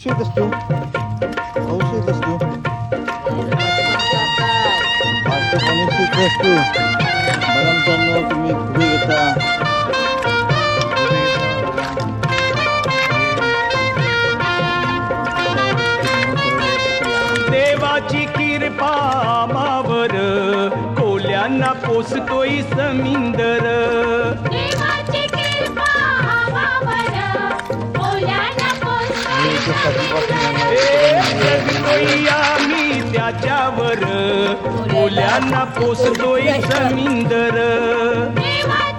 येत असतो पाऊस येत असतो पाच पाणी येत असतो बघा मित्रांनो तुम्ही पुढे येता देवाची कृपा मावर कोल्यांना पोसतोय समिंदर देवाची कृपा आम्हावर कोल्यांना जगतोय आम्ही त्याच्यावर कोल्यांना पोसतोय समिंदर देवाची